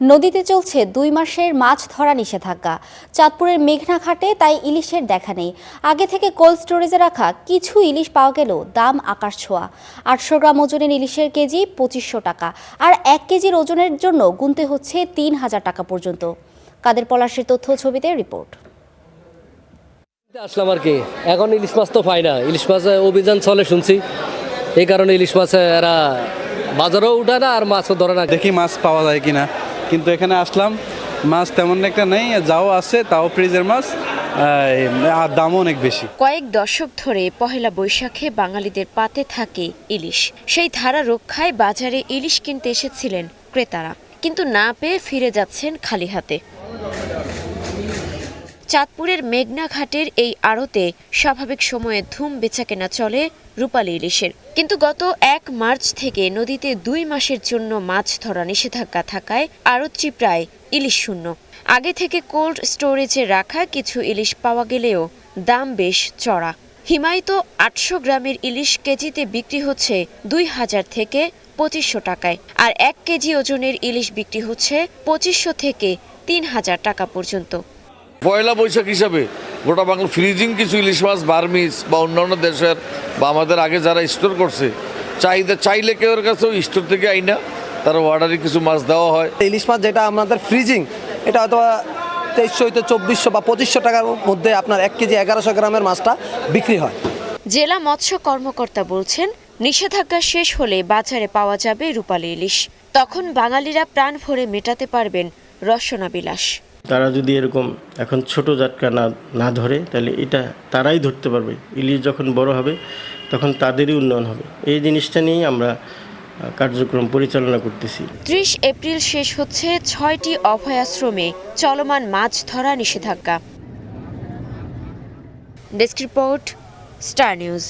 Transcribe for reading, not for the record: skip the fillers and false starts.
নদীতে চলছে ২ মাসের মাছ ধরা নিষেধাজ্ঞা। চাঁদপুরের মেঘনা ঘাটে তাই ইলিশের দেখা নেই। আগে থেকে কোল্ড স্টোরেজে রাখা কিছু ইলিশ পাওয়া গেলেও দাম আকাশ ছোঁয়া। ৮০০ গ্রাম ওজনের ইলিশের কেজি ২৫০০ টাকা, আর ১ কেজির ওজনের জন্য গুনতে হচ্ছে ৩০০০ টাকা পর্যন্ত। কাদের পলাশের তথ্য ছবিতে রিপোর্ট। আসলাম আর কি, এখন ইলিশ মাছ তো পাই না। ইলিশ মাছ অভিযান চলে শুনছি, এই কারণে ইলিশ মাছ এরা বাজারেও উঠায় না আর মাছও ধরে না। দেখি মাছ পাওয়া যায় কিনা, কিন্তু এখানে আসলাম মাছ তেমন একটা নেই, যাও আছে তাও ফ্রিজের মাছ, আর দামও অনেক বেশি। কয়েক দশক ধরে পহেলা বৈশাখে বাঙালিদের পাতে থাকে ইলিশ। সেই ধারা রক্ষায় বাজারে ইলিশ কিনতে এসেছিলেন ক্রেতারা, কিন্তু না পেয়ে ফিরে যাচ্ছেন খালি হাতে। চাঁদপুরের মেঘনা ঘাটের এই আড়তে স্বাভাবিক সময়ে ধুম বেচাকেনা চলে রূপালী ইলিশের, কিন্তু গত ১ মার্চ থেকে নদীতে ২ মাসের জন্য মাছ ধরা নিষেধাজ্ঞা থাকায় আড়তটি প্রায় ইলিশ শূন্য। আগে থেকে কোল্ড স্টোরেজে রাখা কিছু ইলিশ পাওয়া গেলেও দাম বেশ চড়া। হিমায়িত ৮০০ গ্রামের ইলিশ কেজিতে বিক্রি হচ্ছে ২০০০ থেকে ২৫০০ টাকায়, আর ১ কেজি ওজনের ইলিশ বিক্রি হচ্ছে ২৫০০ থেকে ৩০০০ টাকা পর্যন্ত। পয়লা বৈশাখ হিসাবে গোটা বাংলা ফ্রিজিং কিছু ইলিশ মাছ বার্মিজ বা অন্যান্য দেশের বা আমাদের আগে যারা স্টোর করছে চাইলে কেউ কাছেও স্টোর থেকে আইনা তারা অর্ডারে কিছু মাছ দেওয়া হয়। ইলিশ মাছ যেটা আমাদের ফ্রিজিং, এটা হয়তো ২৩০০ হইতে ২৪০০ বা ২৫০০ টাকার মধ্যে আপনার ১ কেজি ১১০০ গ্রামের মাছটা বিক্রি হয়। জেলা মৎস্য কর্মকর্তা বলছেন, নিষেধাজ্ঞা শেষ হলে বাজারে পাওয়া যাবে রূপালী ইলিশ। তখন বাঙালিরা প্রাণ ভরে মেটাতে পারবেন রসনা বিলাস। তারা যদি এরকম এখন ছোট জাটকা না ধরে, তাহলে এটা তারাই ধরতে পারবে। ইলিশ যখন বড় হবে তখন তাদেরই উন্নয়ন হবে। এই জিনিসটা নিয়েই আমরা কার্যক্রম পরিচালনা করতেছি। ৩০ এপ্রিল শেষ হচ্ছে ৬টি অভয়াশ্রমে চলমান মাছ ধরা নিষেধাজ্ঞা। Desk report, star news.